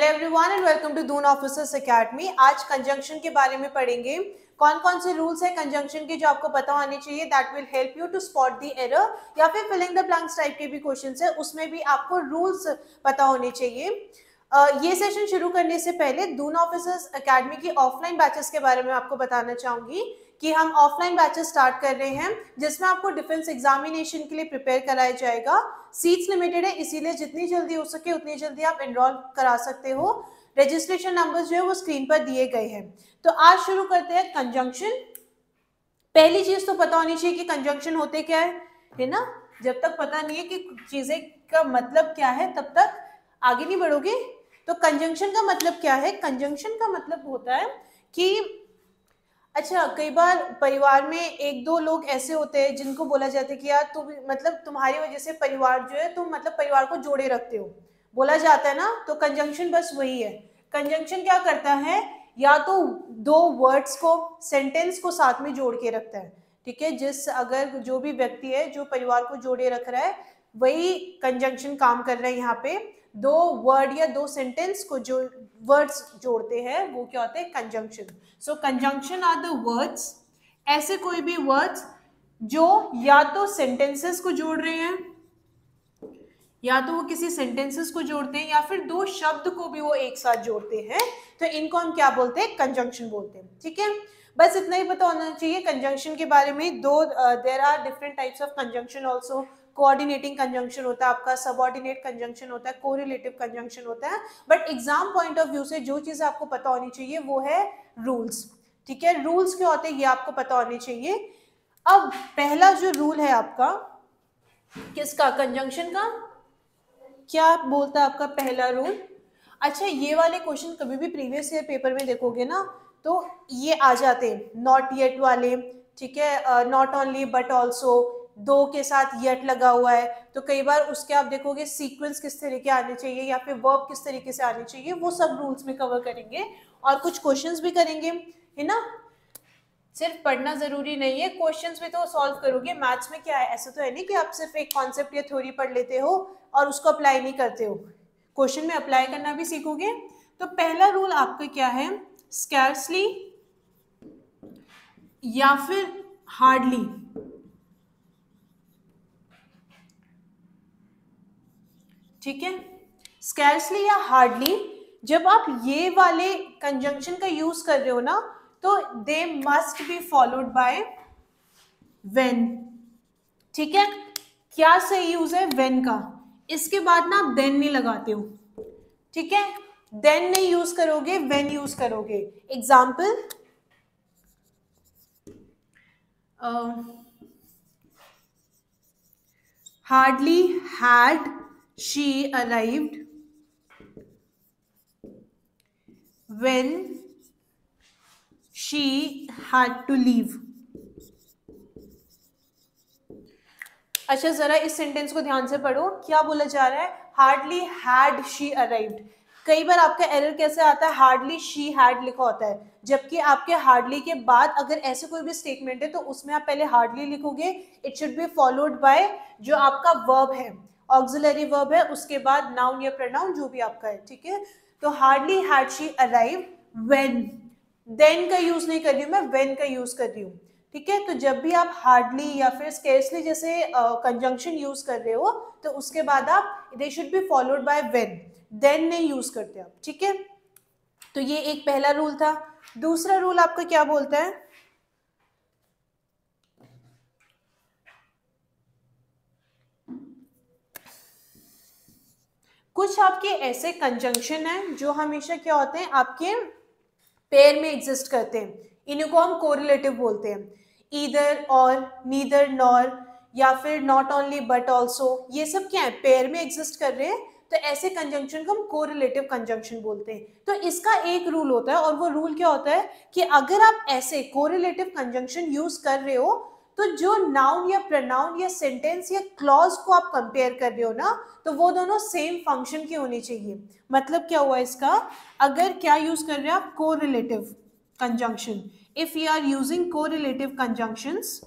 Everyone and welcome to Doon officers academy. आज conjunction के बारे में पढ़ेंगे। कौन कौन से रूल्स है कंजंक्शन के जो आपको पता होने चाहिए, that will help you to spot the error, या फिर फिलिंग द ब्लैंक्स टाइप के भी क्वेश्चंस है, उसमें भी आपको रूल्स पता होने चाहिए। ये सेशन शुरू करने से पहले दून ऑफिसर्स एकेडमी की ऑफलाइन बैचेस के बारे में आपको बताना चाहूंगी कि हम ऑफलाइन बैचेस स्टार्ट कर रहे हैं जिसमें आपको डिफेंस एग्जामिनेशन के लिए प्रिपेयर कराया जाएगा। सीट्स लिमिटेड है, इसीलिए जितनी जल्दी हो सके उतनी जल्दी आप एनरोल करा सकते हो। रजिस्ट्रेशन नंबर्स जो है वो स्क्रीन पर दिए गए हैं। तो आज शुरू करते हैं कंजंक्शन। पहली चीज तो पता होनी चाहिए कि कंजंक्शन होते क्या है ना। जब तक पता नहीं है कि चीजें का मतलब क्या है तब तक आगे नहीं बढ़ोगे। तो कंजंक्शन का मतलब क्या है? कंजंक्शन का मतलब होता है कि अच्छा, कई बार परिवार में एक दो लोग ऐसे होते हैं जिनको बोला जाता है कि यार तुम मतलब तुम्हारी वजह से परिवार जो है, तुम मतलब परिवार को जोड़े रखते हो, बोला जाता है ना। तो कंजंक्शन बस वही है। कंजंक्शन क्या करता है? या तो दो वर्ड्स को, सेंटेंस को साथ में जोड़ के रखता है। ठीक है, जिस अगर जो भी व्यक्ति है जो परिवार को जोड़े रख रहा है वही कंजंक्शन काम कर रहा है। यहाँ पे दो वर्ड या दो सेंटेंस को जो वर्ड्स जोड़ते हैं वो क्या होते हैं? Conjunction. So conjunction are the words, ऐसे कोई भी वर्ड्स जो या तो सेंटेंसेस को जोड़ रहे हैं, या तो वो किसी सेंटेंसेस को जोड़ते हैं, या फिर दो शब्द को भी वो एक साथ जोड़ते हैं, तो इनको हम क्या बोलते हैं? कंजंक्शन बोलते हैं। ठीक है, बस इतना ही पता होना चाहिए कंजंक्शन के बारे में। दो there are different types of conjunction also. Coordinating conjunction होता है आपका, सबऑर्डिनेट कंजंक्शन होता है, कोरिलेटिव कंजंक्शन होता है। But exam point of view से जो चीज आपको पता होनी चाहिए वो है रूल्स। ठीक है, रूल्स क्या होते हैं ये आपको पता होने चाहिए। अब पहला जो रूल है आपका किसका? कंजंक्शन का। क्या बोलता है आपका पहला रूल? अच्छा, ये वाले क्वेश्चन कभी भी प्रीवियस ईयर पेपर में देखोगे ना तो ये आ जाते हैं, नॉट येट वाले। ठीक है, नॉट ओनली बट ऑल्सो, दो के साथ येट लगा हुआ है, तो कई बार उसके आप देखोगे सीक्वेंस किस तरीके आने चाहिए या फिर वर्ब किस तरीके से आने चाहिए, वो सब रूल्स में कवर करेंगे और कुछ क्वेश्चंस भी करेंगे, है ना। सिर्फ पढ़ना जरूरी नहीं है, क्वेश्चंस भी तो सॉल्व करोगे। मैथ्स में क्या है, ऐसा तो है नहीं कि आप सिर्फ एक कॉन्सेप्ट या थ्योरी पढ़ लेते हो और उसको अप्लाई नहीं करते हो, क्वेश्चन में अप्लाई करना भी सीखोगे। तो पहला रूल आपका क्या है? स्कैर्सली या फिर हार्डली। ठीक है, स्कैर्सली या हार्डली, जब आप ये वाले कंजंक्शन का यूज कर रहे हो ना तो they must be followed by when. ठीक है, क्या सही यूज है? व्हेन का। इसके बाद ना आप देन नहीं लगाते हो। ठीक है, देन नहीं यूज करोगे, व्हेन यूज करोगे। Example, hardly had she arrived when she had to leave. अच्छा, जरा इस सेंटेंस को ध्यान से पढ़ो। क्या बोला जा रहा है? Hardly had she arrived. कई बार आपका एरर कैसे आता है? हार्डली शी हैड लिखा होता है, जबकि आपके हार्डली के बाद अगर ऐसे कोई भी स्टेटमेंट है तो उसमें आप पहले हार्डली लिखोगे। It should be followed bye जो आपका वर्ब है, ऑक्सिलरी वर्ब है, उसके बाद नाउन या प्रोनाउन जो भी आपका है। ठीक है, तो hardly had she arrived when, then का यूज नहीं कर रही हूं मैं, व्हेन का यूज कर रही हूँ। ठीक है, तो जब भी आप हार्डली या फिर स्केर्सली जैसे कंजंक्शन यूज कर रहे हो तो उसके बाद आप they should be followed by when, then नहीं यूज करते आप। ठीक है, तो ये एक पहला रूल था। दूसरा रूल आपका क्या बोलता है? कुछ आपके ऐसे कंजंक्शन हैं जो हमेशा क्या होते हैं? आपके पेयर में एग्जिस्ट करते हैं, इनको हम कोरिलेटिव बोलते हैं। ईदर और, नीदर नॉर, या फिर नॉट ओनली बट ऑल्सो, ये सब क्या है? पेयर में एग्जिस्ट कर रहे हैं, तो ऐसे कंजंक्शन को हम कोरिलेटिव कंजंक्शन बोलते हैं। तो इसका एक रूल होता है, और वो रूल क्या होता है कि अगर आप ऐसे कोरिलेटिव कंजंक्शन यूज कर रहे हो तो जो नाउन या प्रोनाउन या सेंटेंस या क्लॉज को आप कंपेयर कर रहे हो ना, तो वो दोनों सेम फंक्शन की होनी चाहिए। मतलब क्या हुआ इसका? अगर क्या यूज कर रहे हैं आप? Correlative conjunction. If you are using correlative conjunctions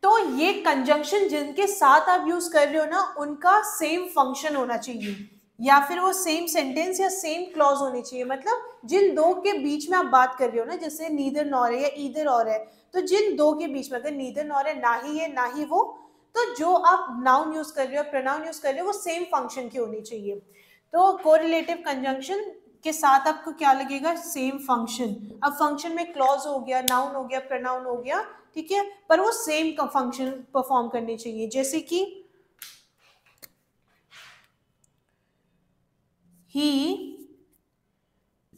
तो ये कंजंक्शन जिनके साथ आप यूज कर रहे हो ना, उनका सेम फंक्शन होना चाहिए, या फिर वो सेम सेंटेंस या सेम क्लॉज होनी चाहिए। मतलब जिन दो के बीच में आप बात कर रहे हो ना, जैसे नीदर नॉर है या ईदर और है, तो जिन दो के बीच में अगर नीदर नॉर है, ना ही ये ना ही वो, तो जो आप नाउन यूज कर रहे हो, प्रोनाउन यूज कर रहे हो, वो सेम फंक्शन की होनी चाहिए। तो कोरिलेटिव कंजंक्शन के साथ आपको क्या लगेगा? Same function. अब फंक्शन में क्लॉज हो गया, नाउन हो गया, प्रोनाउन हो गया, ठीक है, पर वो सेम फंक्शन परफॉर्म करनी चाहिए। जैसे कि he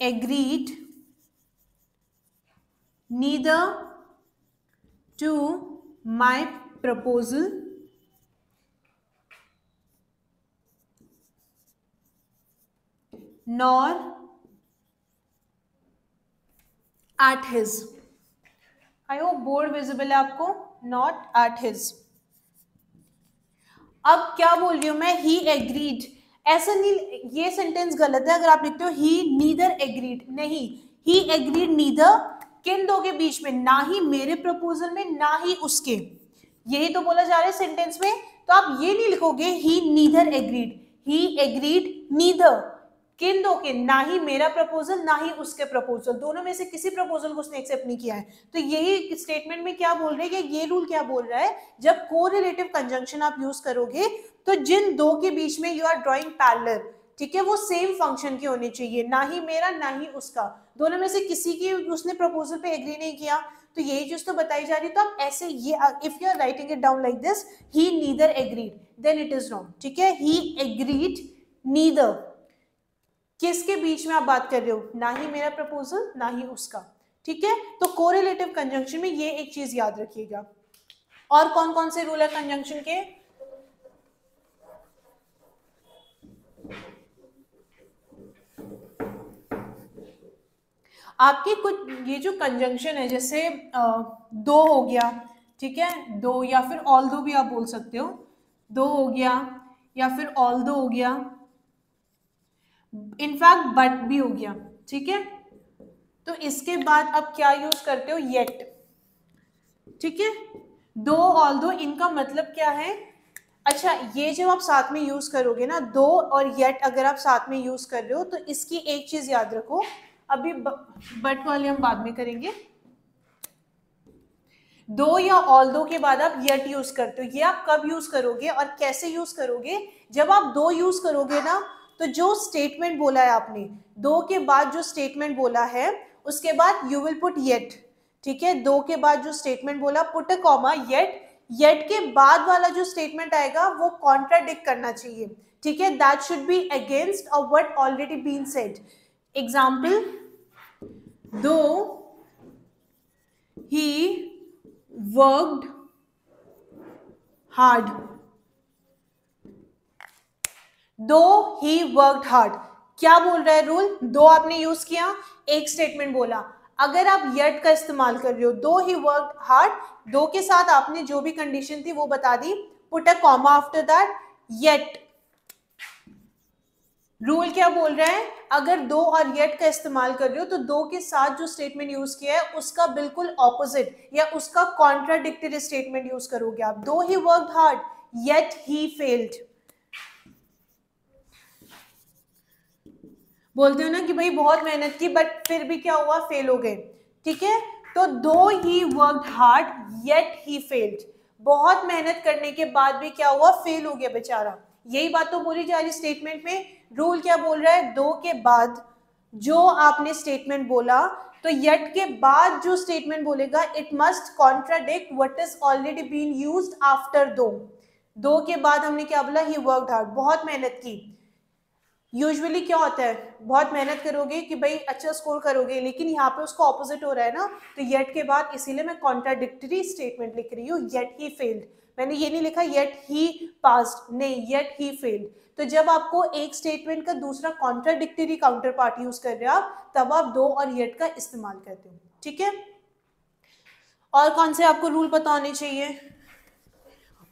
agreed neither to my proposal nor at his। I hope board visible है आपको। Not at his. अब क्या बोल रही हूं मैं? ही एग्रीड। ऐसा नहीं, ये सेंटेंस गलत है अगर आप लिखते हो ही नीदर एग्रीड। नहीं, ही एग्रीड नीदर किन दो के बीच में? ना ही मेरे प्रपोजल में, ना ही उसके। यही तो बोला जा रहा है सेंटेंस में। तो आप ये नहीं लिखोगे ही नीदर एग्रीड, ही एग्रीड नीदर किन दो के? ना ही मेरा प्रपोजल, ना ही उसके प्रपोजल, दोनों में से किसी प्रपोजल को उसने एक्सेप्ट नहीं किया है। तो यही स्टेटमेंट में क्या बोल रहे हैं कि ये रूल क्या बोल रहा है, जब कोरिलेटिव कंजंक्शन आप यूज करोगे तो जिन दो के बीच में यू आर ड्रॉइंग पैरेलल, ठीक है, वो सेम फंक्शन की होनी चाहिए, ना ही मेरा ना ही उसका। दोनों में से किसी की उसने प्रपोजल पे एग्री नहीं किया, तो यही चीज तो बताई जा रही है। तो आप ऐसे ये, if you are writing it down like this, he neither agreed, then it is wrong. ठीक है, ही एग्रीड नीदर, किसके बीच में आप बात कर रहे हो? ना ही मेरा प्रपोजल, ना ही उसका। ठीक है, तो कोरिलेटिव कंजंक्शन में ये एक चीज याद रखिएगा। और कौन कौन से रूल है कंजंक्शन के? आपके कुछ ये जो कंजंक्शन है, जैसे दो हो गया, ठीक है, दो, या फिर ऑल दो भी आप बोल सकते हो। दो हो गया या फिर ऑल दो हो गया, इनफैक्ट बट भी हो गया। ठीक है, तो इसके बाद अब क्या यूज करते हो? येट। ठीक है, दो ऑल दो, इनका मतलब क्या है? अच्छा, ये जब आप साथ में यूज करोगे ना, दो और येट अगर आप साथ में यूज कर रहे हो, तो इसकी एक चीज याद रखो, अभी बट वाले हम बाद में करेंगे। दो या ऑल दो के बाद आप येट यूज करते हो। ये आप कब यूज करोगे और कैसे यूज करोगे? जब आप दो यूज करोगे ना, तो जो स्टेटमेंट बोला है आपने, दो के बाद जो स्टेटमेंट बोला है, उसके बाद यू विल पुट येट। ठीक है, दो के बाद जो स्टेटमेंट बोला, put a comma, yet. Yet के बाद वाला जो स्टेटमेंट आएगा वो कॉन्ट्राडिक्ट करना चाहिए। ठीक है, that should be against of what already been said. Example, though he worked hard, दो he worked hard, क्या बोल रहा है रूल? दो आपने यूज किया, एक स्टेटमेंट बोला, अगर आप yet का इस्तेमाल कर रहे हो, दो he worked hard, दो के साथ आपने जो भी कंडीशन थी वो बता दी, put a comma after that, yet। Rule क्या बोल रहा है? अगर दो और येट का इस्तेमाल कर रहे हो, तो दो के साथ जो स्टेटमेंट यूज किया है उसका बिल्कुल ऑपोजिट या उसका कॉन्ट्राडिक्टरी स्टेटमेंट यूज करोगे आप। दो he worked hard yet he failed. बोलते हो ना कि भाई बहुत मेहनत की बट फिर भी क्या हुआ? फेल हो गए। ठीक है, तो दो he worked hard yet he failed, बहुत मेहनत करने के बाद भी क्या हुआ? फेल हो गया बेचारा। यही बात तो बोली जा रही स्टेटमेंट में। रूल क्या बोल रहा है? दो के बाद जो आपने स्टेटमेंट बोला, तो येट के बाद जो स्टेटमेंट बोलेगा, it must contradict what is already been used after though. Though के बाद हमने क्या बोला? ही वर्कड हार्ड, बहुत मेहनत की। यूजुअली क्या होता है? बहुत मेहनत करोगे कि भाई अच्छा स्कोर करोगे, लेकिन यहाँ पे उसको ऑपोजिट हो रहा है ना, तो येट के बाद, इसीलिए मैं कॉन्ट्राडिक्टरी स्टेटमेंट लिख रही हूँ, येट ही फेल्ड। मैंने ये नहीं लिखा येट ही पास्ड, नहीं, येट ही फेल्ड। तो जब आपको एक स्टेटमेंट का दूसरा कॉन्ट्राडिक्टरी काउंटर पार्ट यूज कर रहे हो आप, तब आप दो और येट का इस्तेमाल करते हो। ठीक है, और कौन से आपको रूल पता होने चाहिए?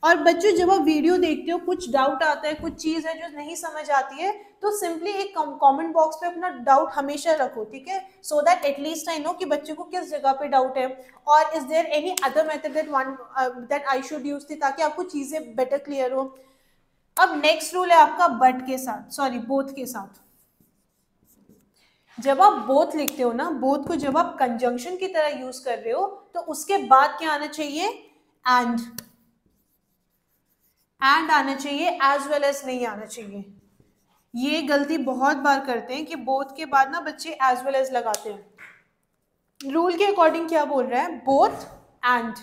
और बच्चों जब आप वीडियो देखते हो कुछ डाउट आता है, कुछ चीज है जो नहीं समझ आती है, तो सिंपली एक कमेंट बॉक्स पे अपना डाउट हमेशा रखो, ठीक है, so that at least I know कि बच्चे को किस जगह पे डाउट है, और is there any other method that I should use थी, ताकि आपको चीजें बेटर क्लियर हो। अब नेक्स्ट रूल है आपका बट के साथ, सॉरी बोथ के साथ। जब आप बोथ लिखते हो ना, बोथ को जब आप कंजंक्शन की तरह यूज कर रहे हो, तो उसके बाद क्या आना चाहिए, एंड आना चाहिए, एज वेल एज नहीं आना चाहिए। ये गलती बहुत बार करते हैं कि बोथ के बाद ना बच्चे एज वेल एज लगाते हैं। रूल के अकॉर्डिंग क्या बोल रहा है, बोथ एंड,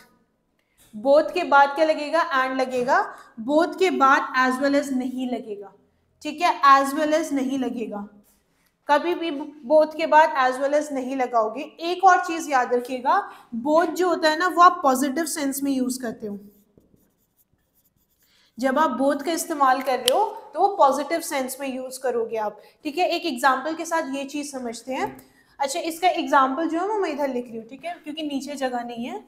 बोथ के बाद क्या लगेगा, एंड लगेगा, बोथ के बाद एज वेल एज नहीं लगेगा, ठीक है, एज वेल एज नहीं लगेगा, कभी भी बोथ के बाद एज वेल एज नहीं लगाओगे। एक और चीज याद रखिएगा, बोथ जो होता है ना वो आप पॉजिटिव सेंस में यूज करते हो। जब आप बोथ का इस्तेमाल कर रहे हो तो वो पॉजिटिव सेंस में यूज करोगे आप, ठीक है। एक एग्जाम्पल के साथ ये चीज समझते हैं। अच्छा, इसका एग्जाम्पल जो है वो मैं इधर लिख रही हूँ, ठीक है, क्योंकि नीचे जगह नहीं है।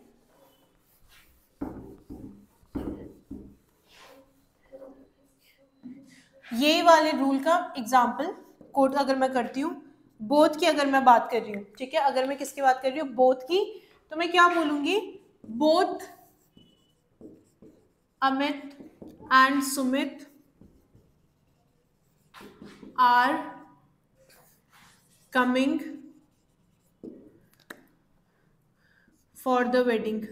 ये वाले रूल का एग्जाम्पल कोट अगर मैं करती हूँ, बोथ की अगर मैं बात कर रही हूँ, ठीक है, अगर मैं किसकी बात कर रही हूँ, बोथ की, तो मैं क्या बोलूंगी, both Amit and Sumit are coming for the wedding.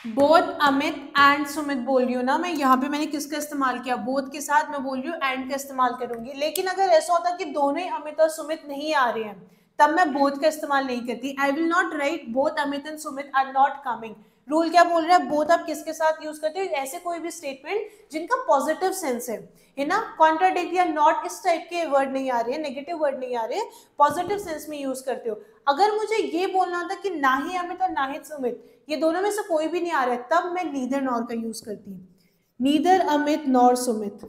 Both Amit and Sumit बोल रही हूँ ना मैं, यहाँ पे मैंने किसका इस्तेमाल किया, बोथ के साथ मैं बोल रही हूँ एंड का इस्तेमाल करूंगी। लेकिन अगर ऐसा होता कि दोनों ही अमित और सुमित नहीं आ रहे हैं, तब मैं बोथ का इस्तेमाल नहीं करती। I will not write both Amit and Sumit are not coming. Rule क्या बोल रहा है, बोथ आप किसके साथ यूज करते हो, ऐसे कोई भी स्टेटमेंट जिनका पॉजिटिव सेंस है ना, कॉन्ट्राडिक्ट या नॉट इस टाइप के वर्ड नहीं आ रहे हैं, नेगेटिव वर्ड नहीं आ रहे, पॉजिटिव सेंस में यूज करते हो। अगर मुझे ये बोलना होता कि ना ही अमित और ना ही सुमित, ये दोनों में से कोई भी नहीं आ रहा है, तब मैं नीदर नॉर का यूज करती हूँ, neither Amit nor Sumit,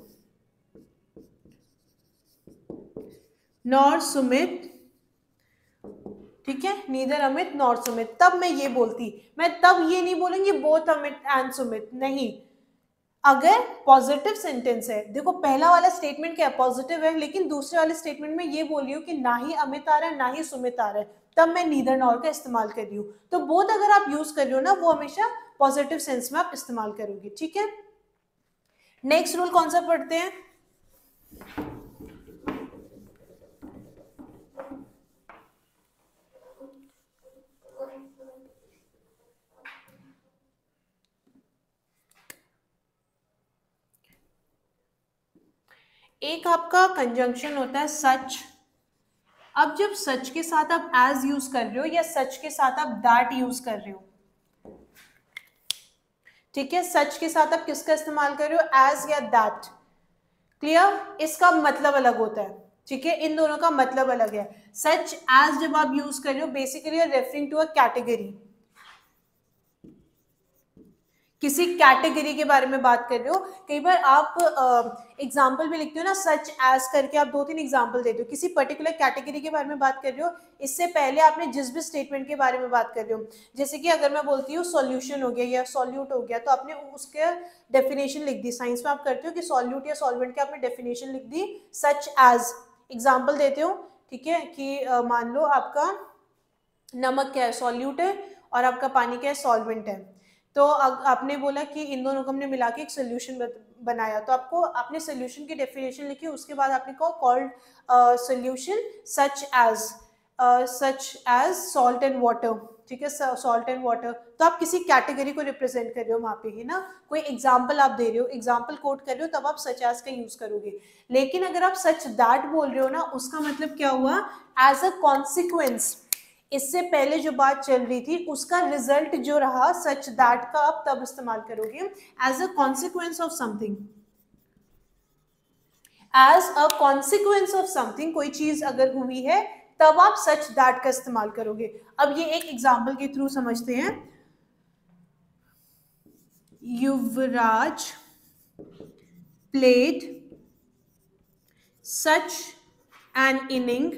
nor Sumit, ठीक है, नीदर अमित नॉर सुमित, तब मैं ये बोलती। मैं तब ये नहीं बोलूंगी बोथ अमित एंड सुमित, नहीं। अगर पॉजिटिव सेंटेंस है, देखो पहला वाला स्टेटमेंट क्या है, पॉजिटिव है, लेकिन दूसरे वाले स्टेटमेंट में ये बोल रही हूँ कि ना ही अमित आ रहा है ना ही सुमित आ रहा है, तब मैं नीदर नॉर का इस्तेमाल कर रही हूँ। तो बोथ अगर आप यूज कर रहे हो ना, वो हमेशा पॉजिटिव सेंस में आप इस्तेमाल करोगे, ठीक है। नेक्स्ट रूल कौन सा पढ़ते हैं, एक आपका कंजंक्शन होता है सच। अब जब सच के साथ आप एज यूज कर रहे हो या सच के साथ आप दैट यूज कर रहे हो, ठीक है, सच के साथ आप किसका इस्तेमाल कर रहे हो, एज या दैट, क्लियर, इसका मतलब अलग होता है, ठीक है, इन दोनों का मतलब अलग है। सच एज जब आप यूज कर रहे हो, basically referring to a category, किसी कैटेगरी के बारे में बात कर रहे हो। कई बार आप एग्जाम्पल भी लिखते हो ना, सच एज करके आप 2-3 एग्जाम्पल देते हो, किसी पर्टिकुलर कैटेगरी के बारे में बात कर रहे हो, इससे पहले आपने जिस भी स्टेटमेंट के बारे में बात कर रहे हो, जैसे कि अगर मैं बोलती हूँ सॉल्यूशन हो गया या सॉल्यूट हो गया, तो आपने उसके डेफिनेशन लिख दी। साइंस में आप करते हो कि सॉल्यूट या सॉल्वेंट के आपने डेफिनेशन लिख दी, सच एज एग्जाम्पल देते हो, ठीक है, कि मान लो आपका नमक क्या है, सॉल्यूट है, और आपका पानी क्या है, सॉल्वेंट है। तो आपने बोला कि इन दोनों को हमने मिला के एक सोल्यूशन बनाया, तो आपको आपने सोल्यूशन की डेफिनेशन लिखी, उसके बाद आपने कहा called solution such as salt and water, ठीक है, सॉल्ट एंड वाटर। तो आप किसी कैटेगरी को रिप्रेजेंट कर रहे हो वहां पे, है ना, कोई एग्जाम्पल आप दे रहे हो, एग्जाम्पल कोट कर रहे हो, तब आप सच एज का यूज करोगे। लेकिन अगर आप सच दैट बोल रहे हो ना, उसका मतलब क्या हुआ, एज अ कॉन्सिक्वेंस, इससे पहले जो बात चल रही थी उसका रिजल्ट जो रहा, सच दैट का आप तब इस्तेमाल करोगे, as a consequence of something, as a consequence of something, कोई चीज अगर हुई है तब आप सच दैट का इस्तेमाल करोगे। अब ये एक एग्जाम्पल के थ्रू समझते हैं। युवराज played such एन इनिंग।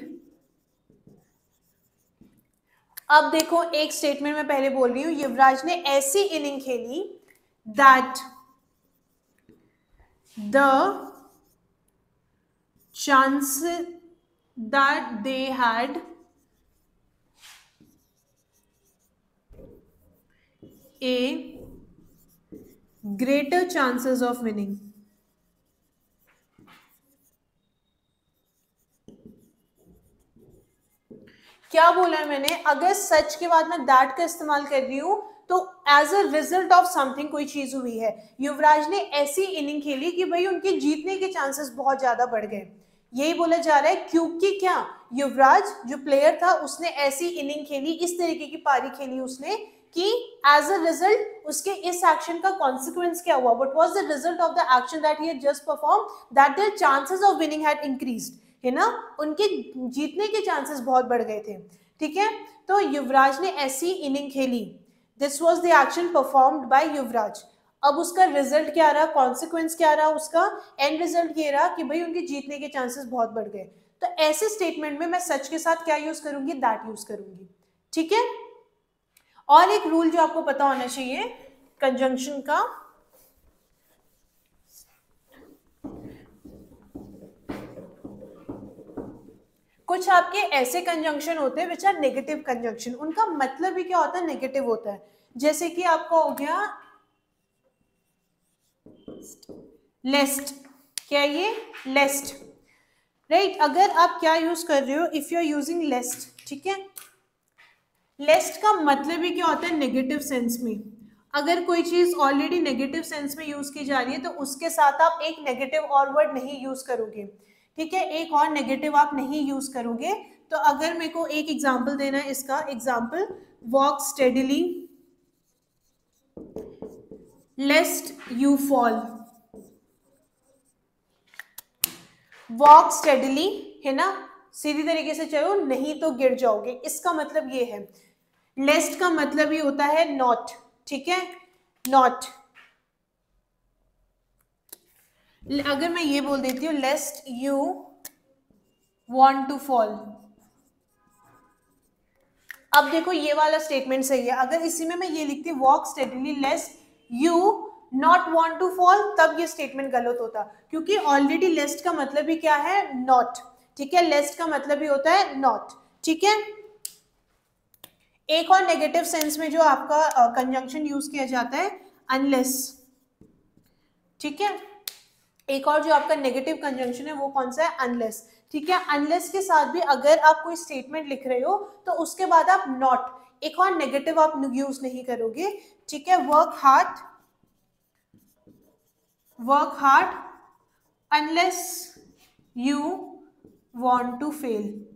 अब देखो एक स्टेटमेंट में पहले बोल रही हूं, युवराज ने ऐसी इनिंग खेली that the chances that they had a greater chances of winning। क्या बोला है मैंने, अगर सच के बाद मैं दैट का इस्तेमाल कर रही हूं तो as a result of something कोई चीज हुई है। युवराज ने ऐसी इनिंग खेली कि भाई उनके जीतने के चांसेस बहुत ज्यादा बढ़ गए, यही बोला जा रहा है। क्योंकि क्या, युवराज जो प्लेयर था उसने ऐसी इनिंग खेली, इस तरीके की पारी खेली उसने कि एज अ रिजल्ट उसके इस एक्शन का कॉन्सिक्वेंस क्या हुआ, what was the result of the action that he had just perform, that their chances of winning had increased, है ना, उनके जीतने के चांसेस बहुत बढ़ गए थे। ठीक है, तो युवराज ने ऐसी इनिंग खेली, this was the action performed by Yuvraj. अब उसका रिजल्ट क्या रहा, कॉन्सिक्वेंस क्या रहा, उसका एंड रिजल्ट ये रहा कि भाई उनके जीतने के चांसेस बहुत बढ़ गए। तो ऐसे स्टेटमेंट में मैं सच के साथ क्या यूज करूंगी, दैट यूज करूंगी। ठीक है, और एक रूल जो आपको पता होना चाहिए कंजंक्शन का, कुछ आपके ऐसे कंजंक्शन होते हैं विच आर नेगेटिव कंजंक्शन, उनका मतलब भी क्या होता है, नेगेटिव होता है। जैसे कि आपका हो गया लेस्ट, क्या ये लेस्ट, राइट। अगर आप क्या यूज कर रहे हो, इफ यू आर यूजिंग लेस्ट, ठीक है, लेस्ट का मतलब ही क्या होता है, नेगेटिव सेंस में। अगर कोई चीज ऑलरेडी नेगेटिव सेंस में यूज की जा रही है तो उसके साथ आप एक नेगेटिव और वर्ड नहीं यूज करोगे। ठीक है, एक और नेगेटिव आप नहीं यूज करोगे। तो अगर मेरे को एक एग्जांपल देना है इसका, example walk steadily लेस्ट you fall, walk steadily, है ना, सीधी तरीके से चलो नहीं तो गिर जाओगे, इसका मतलब ये है। लेस्ट का मतलब ही होता है नॉट, ठीक है, नॉट। अगर मैं ये बोल देती हूँ लेस्ट यू want to fall, अब देखो ये वाला स्टेटमेंट सही है। अगर इसी में मैं ये लिखती walk steadily lest you not want to fall, तब ये स्टेटमेंट गलत होता, क्योंकि ऑलरेडी लेस्ट का मतलब ही क्या है, नॉट। ठीक है, लेस्ट का मतलब ही होता है नॉट। ठीक है, एक और नेगेटिव सेंस में जो आपका कंजंक्शन यूज किया जाता है अनलेस। ठीक है, एक और जो आपका नेगेटिव कंजंक्शन है वो कौन सा है, अनलेस। ठीक है, अनलेस के साथ भी अगर आप कोई स्टेटमेंट लिख रहे हो तो उसके बाद आप नॉट, एक और नेगेटिव आप यूज नहीं करोगे। ठीक है, work hard unless you want to fail.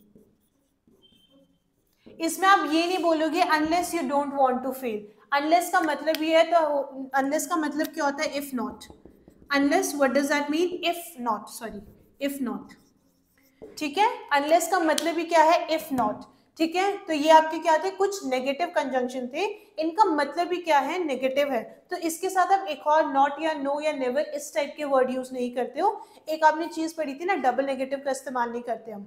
इसमें आप ये नहीं बोलोगे unless you don't want to fail, unless का मतलब ये है, तो अनलेस का मतलब क्या होता है, if not. Unless what does that mean, if not, sorry, if not. ठीक है, अनलेस का मतलब ही क्या है, इफ नॉट। ठीक है, तो ये आपके क्या थे, कुछ नेगेटिव कंजंक्शन थे, इनका मतलब ही क्या है, नेगेटिव है। तो इसके साथ आप एक और नॉट या नो या नेवर इस टाइप के वर्ड यूज नहीं करते हो। एक आपने चीज पढ़ी थी ना, डबल नेगेटिव का इस्तेमाल नहीं करते हम।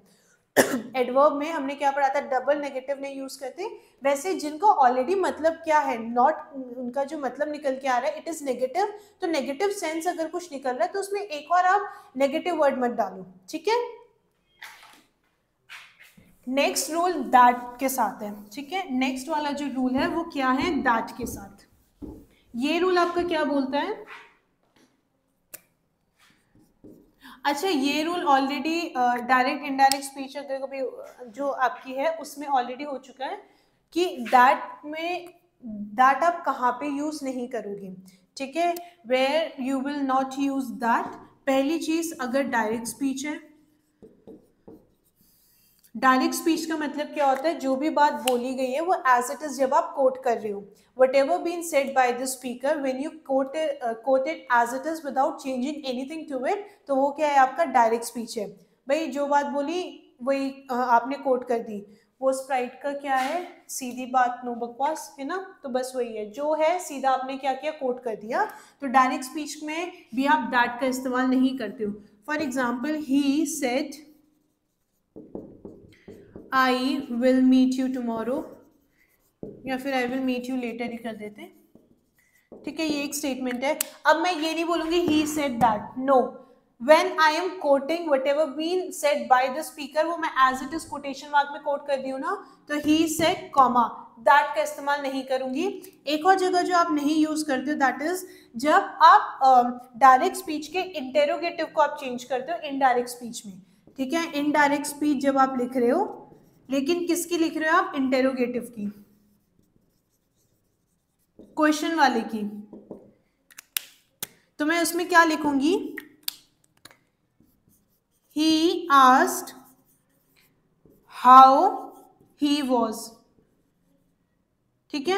एडवर्ब में हमने क्या पढ़ा था, डबल नेगेटिव नहीं यूज करते। वैसे जिनको ऑलरेडी मतलब क्या है, नॉट, उनका जो मतलब निकल के आ रहा है इट इज नेगेटिव, तो नेगेटिव सेंस अगर कुछ निकल रहा है तो उसमें एक और आप नेगेटिव वर्ड मत डालो। ठीक है, नेक्स्ट रूल दैट के साथ है। ठीक है, नेक्स्ट वाला जो रूल है वो क्या है, दैट के साथ। ये रूल आपका क्या बोलता है, अच्छा ये rule already direct indirect speech अगर कभी जो आपकी है उसमें ऑलरेडी हो चुका है कि दैट में, दैट आप कहाँ पे यूज नहीं करोगे। ठीक है, where you will not use that, पहली चीज अगर डायरेक्ट स्पीच है। डायरेक्ट स्पीच का मतलब क्या होता है, जो भी बात बोली गई है वो एज इट इज जब आप कोट कर रहे हो, whatever been said by the speaker when you quote it as it is without changing anything to it, तो वो क्या है, आपका डायरेक्ट स्पीच है। भाई जो बात बोली वही आपने कोट कर दी, वो स्प्राइट का क्या है, सीधी बात नो बकवास, है ना, तो बस वही है, जो है सीधा आपने क्या किया, कोट कर दिया। तो डायरेक्ट स्पीच में भी आप दैट का इस्तेमाल नहीं करते हो। For example he said I will meet you tomorrow, या फिर I will meet you later ही कर देते हैं, ठीक है, ये एक स्टेटमेंट है। अब मैं ये नहीं बोलूंगी he said that, no, when I am quoting whatever been said by the speaker, वो मैं as it is quotation mark में कोट कर दी हूँ ना, तो he said comma, that का इस्तेमाल नहीं करूंगी। एक और जगह जो आप नहीं यूज करते हो दैट इज जब आप डायरेक्ट स्पीच के इंटेरोगेटिव को आप चेंज करते हो इनडायरेक्ट स्पीच में, ठीक है। इनडायरेक्ट स्पीच जब आप लिख रहे हो, लेकिन किसकी लिख रहे हो आप, इंटेरोगेटिव की, क्वेश्चन वाले की, तो मैं उसमें क्या लिखूंगी, he asked how he was, ठीक है।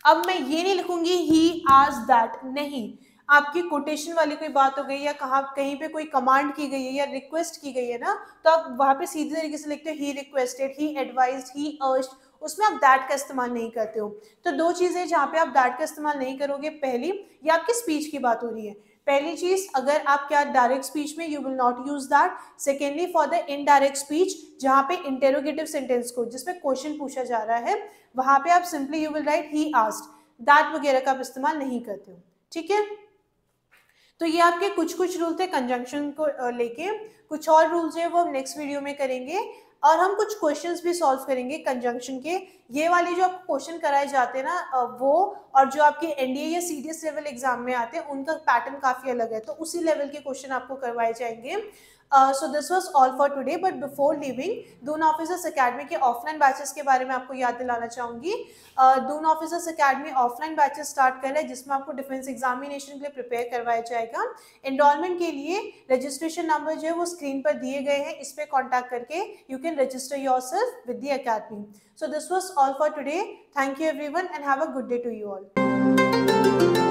अब मैं ये नहीं लिखूंगी he asked that, नहीं, आपकी कोटेशन वाली कोई बात हो गई या कहीं पे कोई कमांड की गई है या रिक्वेस्ट की गई है ना, तो आप वहां पे सीधे तरीके से लिखते हो he requested, he advised, he urged, उसमें आप दैट का इस्तेमाल नहीं करते हो। तो दो चीजें जहां पे आप दैट का इस्तेमाल नहीं करोगे, पहली, ये आपकी स्पीच की बात हो रही है, पहली चीज, अगर आप क्या डायरेक्ट स्पीच में you will not use that. Secondly for the indirect speech जहां पे इंटेरोगेटिव सेंटेंस को जिसमें क्वेश्चन पूछा जा रहा है, वहां पे आप simply you will write he asked, that वगैरह का आप इस्तेमाल नहीं करते हो, ठीक है। तो ये आपके कुछ रूल थे कंजंक्शन को लेके, कुछ और रूल्स है वो हम नेक्स्ट वीडियो में करेंगे, और हम कुछ क्वेश्चंस भी सॉल्व करेंगे कंजंक्शन के। ये वाले जो आपको क्वेश्चन कराए जाते हैं ना वो, और जो आपके एनडीए या सीडीएस लेवल एग्जाम में आते हैं उनका पैटर्न काफी अलग है, तो उसी लेवल के क्वेश्चन आपको करवाए जाएंगे। सो this was all for today, but before living Doon officers academy के ऑफलाइन बैचेस के बारे में आपको याद दिलाना चाहूंगी। Doon officers academy offline batches start कर रहा है जिसमें आपको डिफेंस एग्जामिनेशन के लिए प्रिपेयर करवाया जाएगा। एनरोलमेंट के लिए रजिस्ट्रेशन नंबर जो है वो स्क्रीन पर दिए गए हैं, इस पे कॉन्टैक्ट करके you can register yourself with the academy. So this was all for today, thank you everyone and have a good day to you all.